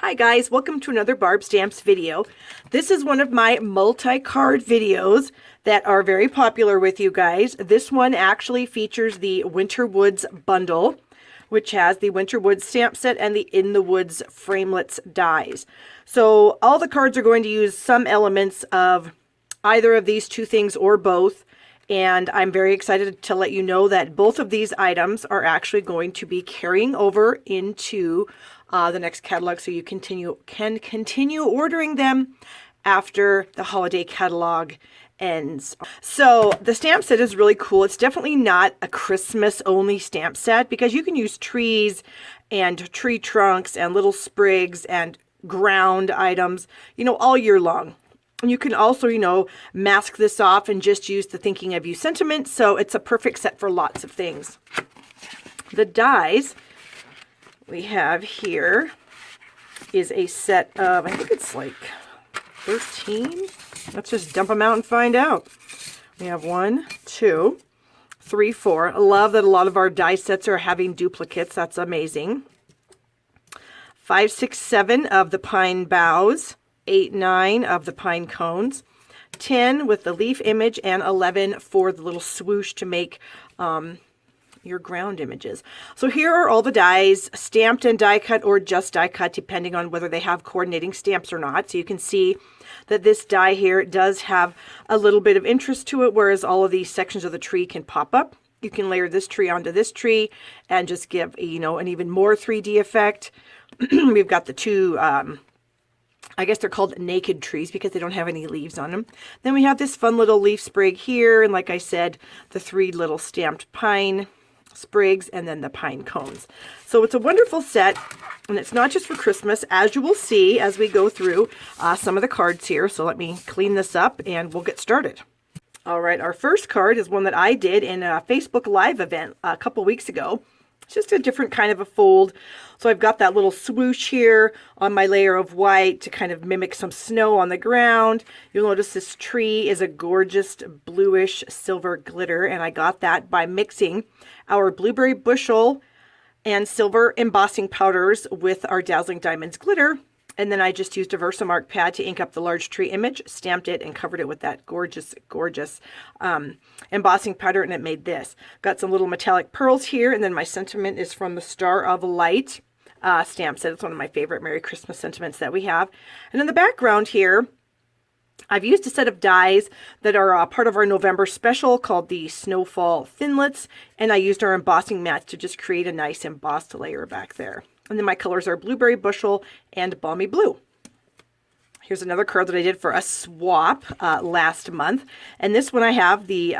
Hi guys, welcome to another Barb Stamps video. This is one of my multi-card videos that are very popular with you guys. This one actually features the Winter Woods bundle, which has the Winter Woods stamp set and the In the Woods framelits dies. So all the cards are going to use some elements of either of these two things or both. And I'm very excited to let you know that both of these items are actually going to be carrying over into the next catalog, so you can continue ordering them after the holiday catalog ends. So the stamp set is really cool. It's definitely not a Christmas only stamp set because you can use trees and tree trunks and little sprigs and ground items, all year long. And you can also, mask this off and just use the thinking of you sentiment. So it's a perfect set for lots of things. The dies we have here is a set of, I think it's like 13. Let's just dump them out and find out. We have 1, 2, 3, 4. I love that a lot of our die sets are having duplicates. That's amazing. 5, 6, 7 of the pine boughs. 8, 9 of the pine cones, 10 with the leaf image, and 11 for the little swoosh to make your ground images. So here are all the dies, stamped and die cut or just die cut, depending on whether they have coordinating stamps or not. So you can see that this die here does have a little bit of interest to it, whereas all of these sections of the tree can pop up. You can layer this tree onto this tree and just give, an even more 3D effect. We've got the two I guess they're called naked trees because they don't have any leaves on them. Then we have this fun little leaf sprig here. And like I said, the 3 little stamped pine sprigs and then the pine cones. So it's a wonderful set. And it's not just for Christmas, as you will see as we go through some of the cards here. So let me clean this up and we'll get started. All right, our first card is one that I did in a Facebook Live event a couple weeks ago. It's just a different kind of a fold. So I've got that little swoosh here on my layer of white to kind of mimic some snow on the ground. You'll notice this tree is a gorgeous bluish silver glitter, and I got that by mixing our blueberry bushel and silver embossing powders with our Dazzling Diamonds glitter. And then I just used a Versamark pad to ink up the large tree image, stamped it, and covered it with that gorgeous embossing powder, and it made this. Got some little metallic pearls here, and then my sentiment is from the Star of Light stamp set. It's one of my favorite Merry Christmas sentiments that we have. And in the background here, I've used a set of dies that are part of our November special called the Snowfall Thinlits, and I used our embossing mats to just create a nice embossed layer back there. And then my colors are Blueberry Bushel and Balmy Blue. Here's another card that I did for a swap last month. And this one I have the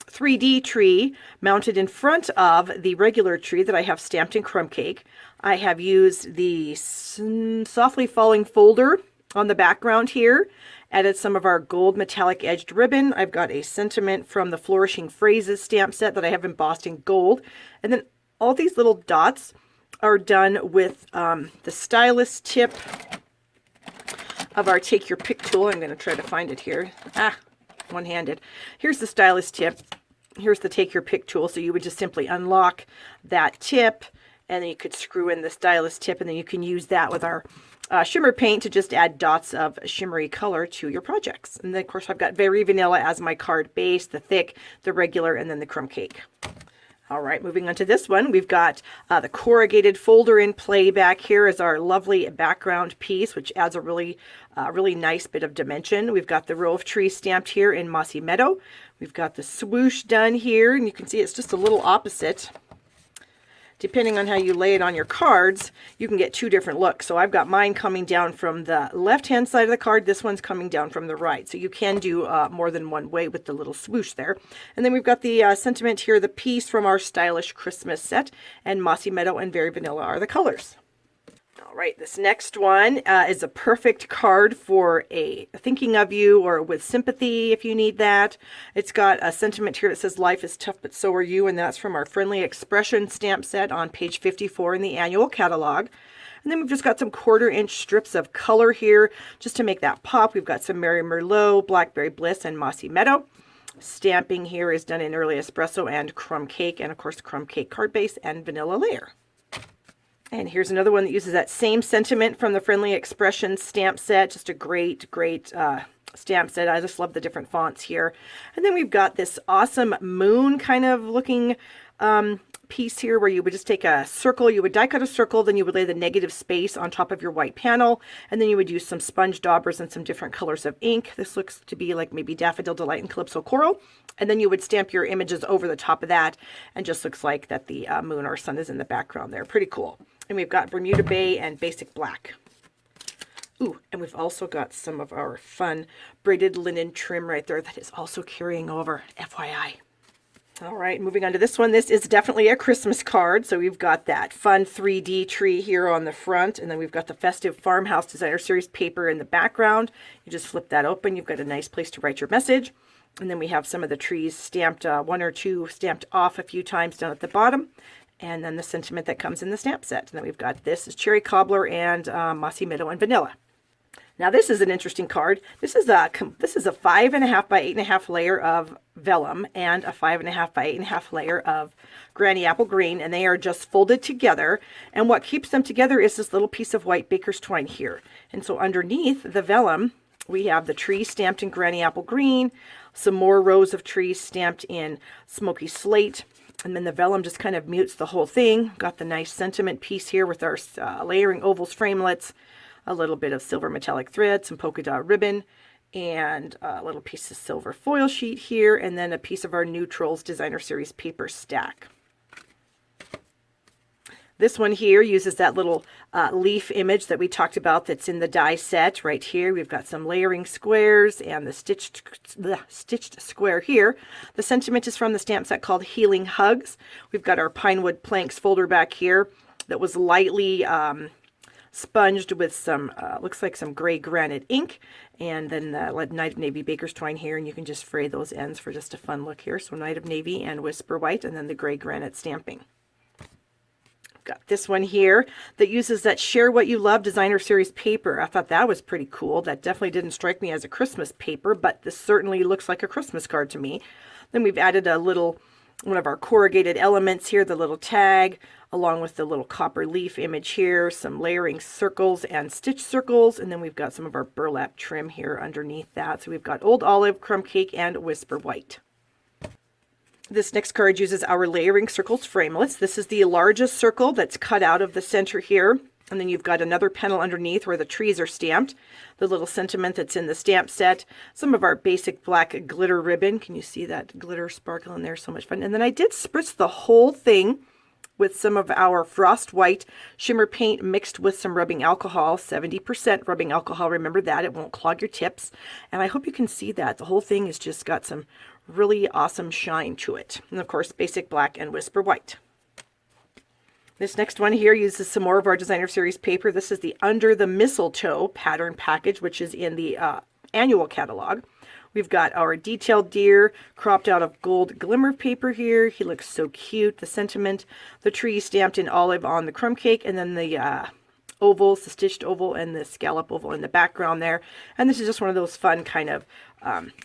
3D tree mounted in front of the regular tree that I have stamped in crumb cake. I have used the softly falling folder on the background here. Added some of our gold metallic edged ribbon. I've got a sentiment from the Flourishing Phrases stamp set that I have embossed in gold. And then all these little dots are done with the stylus tip of our Take Your Pick tool. I'm going to try to find it here. One-handed. Here's the stylus tip. Here's the Take Your Pick tool. So you would just simply unlock that tip, and then you could screw in the stylus tip, and then you can use that with our shimmer paint to just add dots of shimmery color to your projects. And then, of course, I've got Very Vanilla as my card base, the thick, the regular, and then the crumb cake. All right, moving on to this one, we've got the corrugated folder in play back here as our lovely background piece, which adds a really nice bit of dimension. We've got the row of trees stamped here in Mossy Meadow. We've got the swoosh done here, and you can see it's just a little opposite. Depending on how you lay it on your cards, you can get 2 different looks. So I've got mine coming down from the left-hand side of the card. This one's coming down from the right. So you can do more than one way with the little swoosh there. And then we've got the sentiment here, the piece from our Stylish Christmas set, and Mossy Meadow and Very Vanilla are the colors. All right, this next one is a perfect card for a thinking of you or with sympathy if you need that. It's got a sentiment here that says life is tough, but so are you. And that's from our Friendly Expression stamp set on page 54 in the annual catalog. And then we've just got some 1/4-inch strips of color here just to make that pop. We've got some Merry Merlot, Blackberry Bliss, and Mossy Meadow. Stamping here is done in Early Espresso and Crumb Cake, and of course the Crumb Cake card base and vanilla layer. And here's another one that uses that same sentiment from the Friendly Expressions stamp set. Just a great, great stamp set. I just love the different fonts here. And then we've got this awesome moon kind of looking piece here where you would just take a circle, you would die cut a circle, then you would lay the negative space on top of your white panel, and then you would use some sponge daubers and some different colors of ink. This looks to be like maybe Daffodil Delight and Calypso Coral. And then you would stamp your images over the top of that, and just looks like that the moon or sun is in the background there. Pretty cool. And we've got Bermuda Bay and Basic Black. Ooh, and we've also got some of our fun braided linen trim right there that is also carrying over, FYI. All right, moving on to this one. This is definitely a Christmas card. So we've got that fun 3D tree here on the front, and then we've got the Festive Farmhouse Designer Series paper in the background. You just flip that open. You've got a nice place to write your message. And then we have some of the trees stamped, one or two stamped off a few times down at the bottom. And then the sentiment that comes in the stamp set. And then we've got this is Cherry Cobbler and Mossy Meadow and Vanilla. Now this is an interesting card. This is a 5.5 by 8.5 layer of vellum and a 5.5 by 8.5 layer of Granny Apple Green, and they are just folded together. And what keeps them together is this little piece of white baker's twine here. And so underneath the vellum, we have the tree stamped in Granny Apple Green, some more rows of trees stamped in Smoky Slate, and then the vellum just kind of mutes the whole thing. Got the nice sentiment piece here with our layering ovals framelets, a little bit of silver metallic thread, some polka dot ribbon, and a little piece of silver foil sheet here, and then a piece of our Neutrals Designer Series paper stack. This one here uses that little leaf image that we talked about that's in the die set right here. We've got some layering squares and the stitched square here. The sentiment is from the stamp set called Healing Hugs. We've got our Pinewood Planks folder back here that was lightly sponged with some, looks like some gray granite ink, and then the Night of Navy baker's twine here, and you can just fray those ends for just a fun look here. So Night of Navy and Whisper White, and then the gray granite stamping. Got this one here that uses that Share What You Love Designer Series paper. I thought that was pretty cool. That definitely didn't strike me as a Christmas paper, but this certainly looks like a Christmas card to me. Then we've added a little, one of our corrugated elements here, the little tag, along with the little copper leaf image here, some layering circles and stitch circles, and then we've got some of our burlap trim here underneath that. So we've got Old Olive, Crumb Cake, and Whisper White. This next card uses our layering circles framelets. This is the largest circle that's cut out of the center here. And then you've got another panel underneath where the trees are stamped. The little sentiment that's in the stamp set. Some of our basic black glitter ribbon. Can you see that glitter sparkle in there? So much fun. And then I did spritz the whole thing with some of our Frost White shimmer paint mixed with some rubbing alcohol. 70% rubbing alcohol. Remember that. It won't clog your tips. And I hope you can see that. The whole thing has just got some really awesome shine to it. And of course, Basic Black and Whisper White. This next one here uses some more of our Designer Series paper. This is the Under the Mistletoe pattern package, which is in the annual catalog. We've got our detailed deer cropped out of gold glimmer paper here. He looks so cute. The sentiment, the tree stamped in olive on the crumb cake, and then the ovals, the stitched oval and the scallop oval in the background there. And this is just one of those fun kind of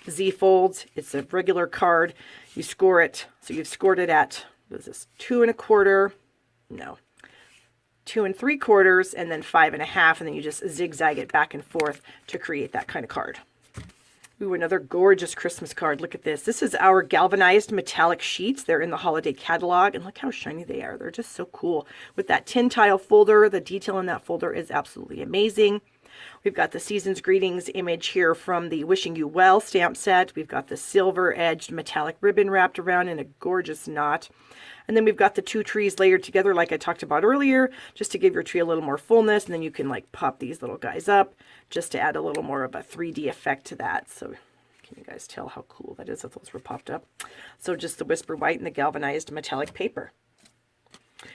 Z folds. It's a regular card. You score it. So you've scored it at, what is this, 2 1/4? No, 2 3/4, and then 5 1/2, and then you just zigzag it back and forth to create that kind of card. Ooh, another gorgeous Christmas card. Look at this. This is our galvanized metallic sheets. They're in the holiday catalog, and look how shiny they are. They're just so cool. With that tin tile folder, the detail in that folder is absolutely amazing. We've got the Season's Greetings image here from the Wishing You Well stamp set. We've got the silver-edged metallic ribbon wrapped around in a gorgeous knot. And then we've got the two trees layered together like I talked about earlier, just to give your tree a little more fullness. And then you can like pop these little guys up just to add a little more of a 3D effect to that. So can you guys tell how cool that is if those were popped up? So just the Whisper White and the galvanized metallic paper.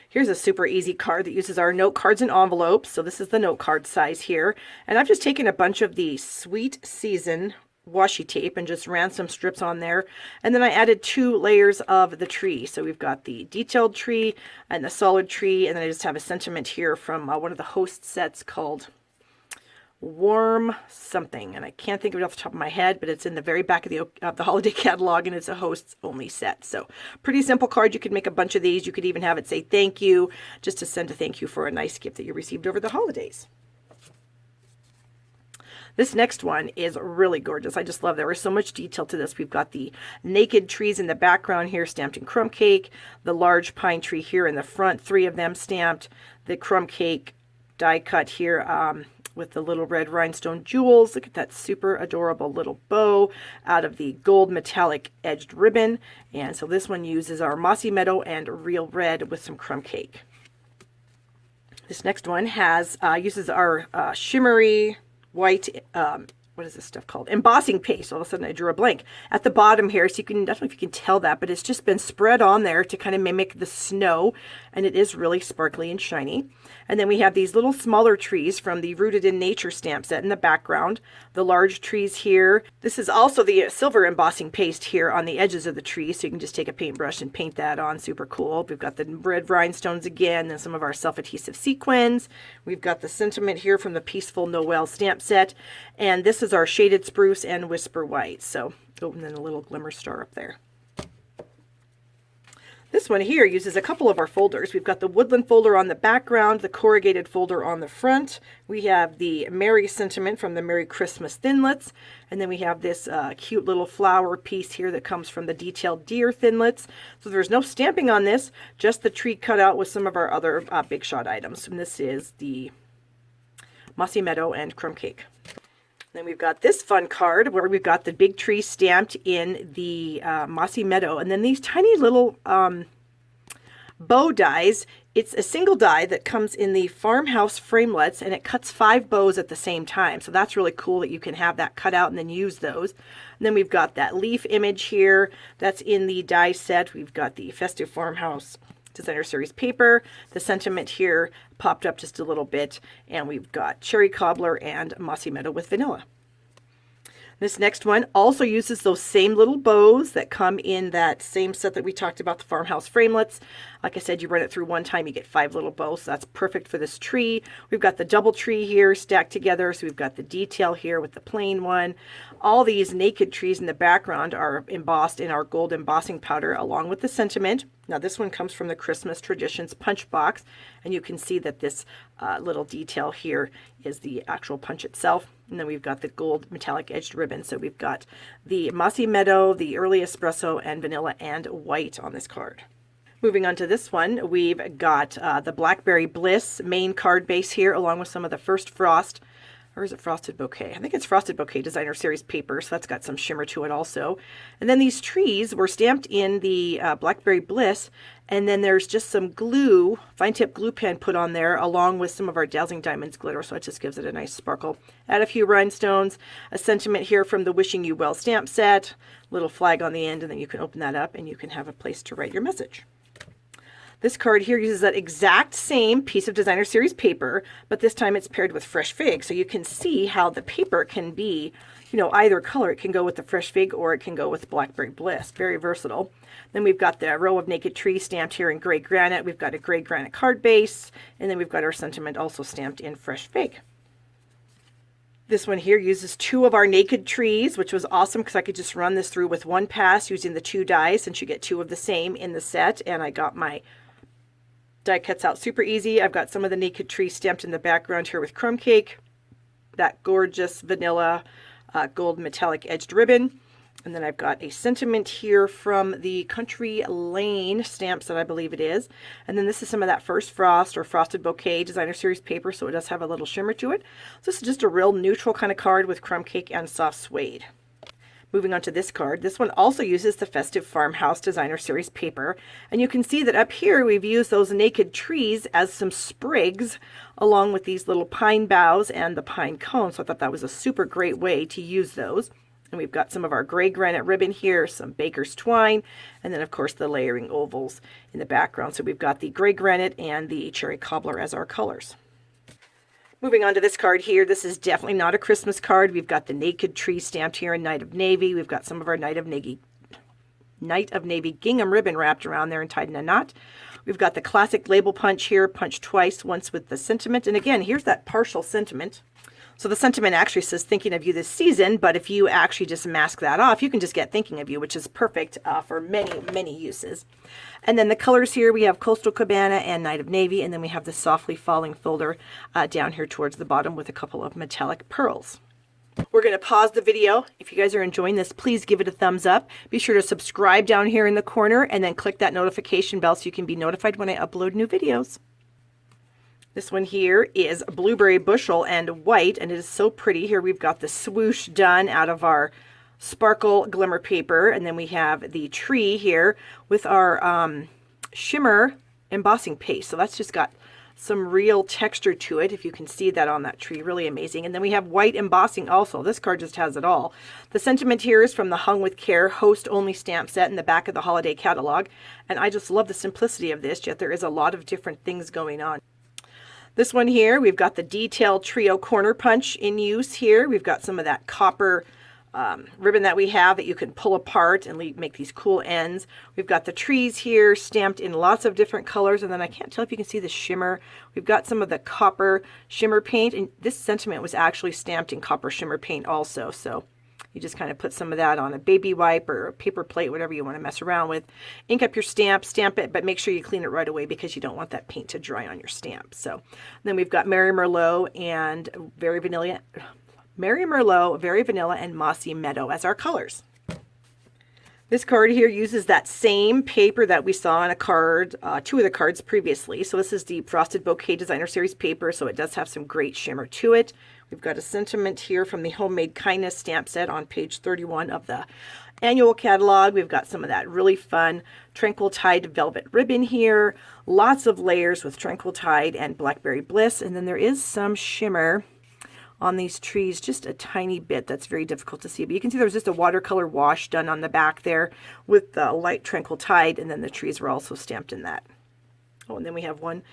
Here's a super easy card that uses our note cards and envelopes. So this is the note card size here. And I've just taken a bunch of the Sweet Season washi tape and just ran some strips on there. And then I added 2 layers of the tree. So we've got the detailed tree and the solid tree. And then I just have a sentiment here from one of the host sets called, warm something, and I can't think of it off the top of my head, but it's in the very back of the holiday catalog, and it's a hosts only set. So pretty simple card. You could make a bunch of these. You could even have it say thank you, just to send a thank you for a nice gift that you received over the holidays. This next one is really gorgeous. I just love there was so much detail to this. We've got the naked trees in the background here stamped in crumb cake, the large pine tree here in the front, 3 of them stamped, the crumb cake die cut here with the little red rhinestone jewels. Look at that super adorable little bow out of the gold metallic edged ribbon. And so this one uses our mossy meadow and real red with some crumb cake. This next one has uses our shimmery white, what is this stuff called? Embossing paste. All of a sudden I drew a blank at the bottom here. So you can, I don't know if you can tell that, but it's just been spread on there to kind of mimic the snow. And it is really sparkly and shiny. And then we have these little smaller trees from the Rooted in Nature stamp set in the background. The large trees here. This is also the silver embossing paste here on the edges of the tree. So you can just take a paintbrush and paint that on. Super cool. We've got the red rhinestones again, and some of our self-adhesive sequins. We've got the sentiment here from the Peaceful Noel stamp set. And this is our shaded spruce and whisper white. So, oh, and then a little glimmer star up there. This one here uses a couple of our folders. We've got the woodland folder on the background, the corrugated folder on the front. We have the Merry sentiment from the Merry Christmas Thinlits. And then we have this cute little flower piece here that comes from the detailed deer Thinlits. So there's no stamping on this, just the tree cut out with some of our other big shot items. And this is the Mossy Meadow and Crumb Cake. Then we've got this fun card where we've got the big tree stamped in the Mossy Meadow. And then these tiny little bow dies. It's a single die that comes in the Farmhouse framelets, and it cuts 5 bows at the same time. So that's really cool that you can have that cut out and then use those. And then we've got that leaf image here. That's in the die set. We've got the Festive Farmhouse Designer Series paper. The sentiment here popped up just a little bit, and we've got cherry cobbler and mossy meadow with vanilla. This next one also uses those same little bows that come in that same set that we talked about, the Farmhouse framelets. Like I said, you run it through one time, you get 5 little bows, so that's perfect for this tree. We've got the double tree here stacked together, so we've got the detail here with the plain one. All these naked trees in the background are embossed in our gold embossing powder along with the sentiment. Now this one comes from the Christmas Traditions punch box, and you can see that this little detail here is the actual punch itself. And then we've got the gold metallic edged ribbon. So we've got the Mossy Meadow, the Early Espresso, and Vanilla and White on this card. Moving on to this one, we've got the Blackberry Bliss main card base here, along with some of the First Frost, or is it Frosted Bouquet? I think it's Frosted Bouquet Designer Series paper, so that's got some shimmer to it also. And then these trees were stamped in the Blackberry Bliss, and then there's just some glue, fine tip glue pen put on there, along with some of our Dazzling Diamonds glitter, so it just gives it a nice sparkle. Add a few rhinestones, a sentiment here from the Wishing You Well stamp set, little flag on the end, and then you can open that up and you can have a place to write your message. This card here uses that exact same piece of Designer Series paper, but this time it's paired with fresh fig. So you can see how the paper can be, you know, either color. It can go with the fresh fig or it can go with Blackberry Bliss. Very versatile. Then we've got the row of naked trees stamped here in gray granite. We've got a gray granite card base, and then we've got our sentiment also stamped in fresh fig. This one here uses 2 of our naked trees, which was awesome because I could just run this through with one pass using the 2 dies, since you get 2 of the same in the set. And I got my die cuts out super easy. I've got some of the naked trees stamped in the background here with crumb cake, that gorgeous vanilla gold metallic edged ribbon. And then I've got a sentiment here from the Country Lane stamp set, I believe it is. And then this is some of that First Frost or Frosted Bouquet Designer Series paper, so it does have a little shimmer to it. So this is just a real neutral kind of card with crumb cake and soft suede. Moving on to this card, this one also uses the Festive Farmhouse Designer Series paper. And you can see that up here we've used those naked trees as some sprigs along with these little pine boughs and the pine cones. So I thought that was a super great way to use those. And we've got some of our gray granite ribbon here, some baker's twine, and then of course the layering ovals in the background. So we've got the gray granite and the cherry cobbler as our colors. Moving on to this card here, this is definitely not a Christmas card. We've got the naked tree stamped here in Night of Navy. We've got some of our Night of Navy gingham ribbon wrapped around there and tied in a knot. We've got the classic label punch here, punched twice, once with the sentiment. And again, here's that partial sentiment. So the sentiment actually says thinking of you this season, but if you actually just mask that off, you can just get thinking of you, which is perfect for many, many uses. And then the colors here, we have Coastal Cabana and Night of Navy, and then we have the Softly Falling folder down here towards the bottom with a couple of metallic pearls. We're going to pause the video. If you guys are enjoying this, please give it a thumbs up. Be sure to subscribe down here in the corner and then click that notification bell so you can be notified when I upload new videos. This one here is Blueberry Bushel and white, and it is so pretty. Here we've got the swoosh done out of our sparkle glimmer paper, and then we have the tree here with our shimmer embossing paste. So that's just got some real texture to it, if you can see that on that tree. Really amazing. And then we have white embossing also. This card just has it all. The sentiment here is from the Hung with Care host only stamp set in the back of the holiday catalog, and I just love the simplicity of this, yet there is a lot of different things going on. This one here, we've got the Detail Trio Corner Punch in use here. We've got some of that copper ribbon that we have that you can pull apart and make these cool ends. We've got the trees here stamped in lots of different colors, and then I can't tell if you can see the shimmer. We've got some of the copper shimmer paint, and this sentiment was actually stamped in copper shimmer paint also, so you just kind of put some of that on a baby wipe or a paper plate, whatever you want to mess around with. Ink up your stamp, stamp it, but make sure you clean it right away because you don't want that paint to dry on your stamp. So then we've got Mary Merlot and Very Vanilla, and Mossy Meadow as our colors. This card here uses that same paper that we saw on a card, two of the cards previously. So this is the Frosted Bouquet Designer Series paper, so it does have some great shimmer to it. We've got a sentiment here from the Homemade Kindness stamp set on page 31 of the annual catalog. We've got some of that really fun Tranquil Tide velvet ribbon here. Lots of layers with Tranquil Tide and Blackberry Bliss. And then there is some shimmer on these trees, just a tiny bit. That's very difficult to see, but you can see there's just a watercolor wash done on the back there with the light Tranquil Tide, and then the trees were also stamped in that. Oh, and then we have one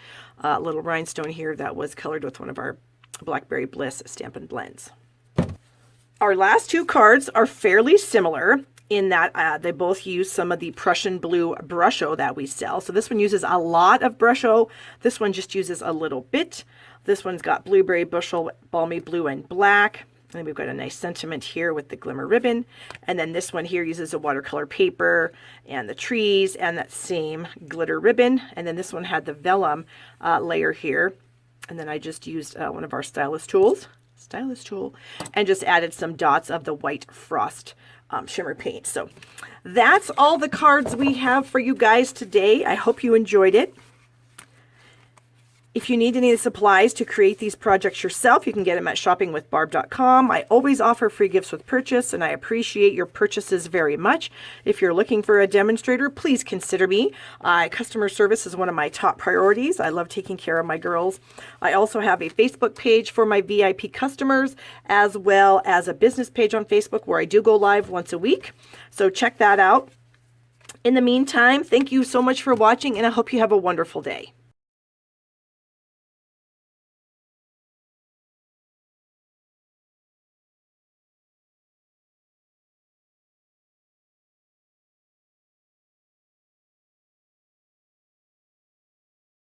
little rhinestone here that was colored with one of our Blackberry Bliss Stampin' blends. Our last two cards are fairly similar in that they both use some of the Prussian blue Brusho that we sell. So this one uses a lot of Brusho. This one just uses a little bit. This one's got Blueberry Bushel, Balmy Blue, and Black. And then we've got a nice sentiment here with the glimmer ribbon. And then this one here uses a watercolor paper and the trees and that same glitter ribbon. And then this one had the vellum layer here. And then I just used one of our stylus tool, and just added some dots of the white frost shimmer paint. So that's all the cards we have for you guys today. I hope you enjoyed it. If you need any of the supplies to create these projects yourself, you can get them at shoppingwithbarb.com. I always offer free gifts with purchase, and I appreciate your purchases very much. If you're looking for a demonstrator, please consider me. Customer service is one of my top priorities. I love taking care of my girls. I also have a Facebook page for my VIP customers, as well as a business page on Facebook where I do go live once a week. So check that out. In the meantime, thank you so much for watching, and I hope you have a wonderful day.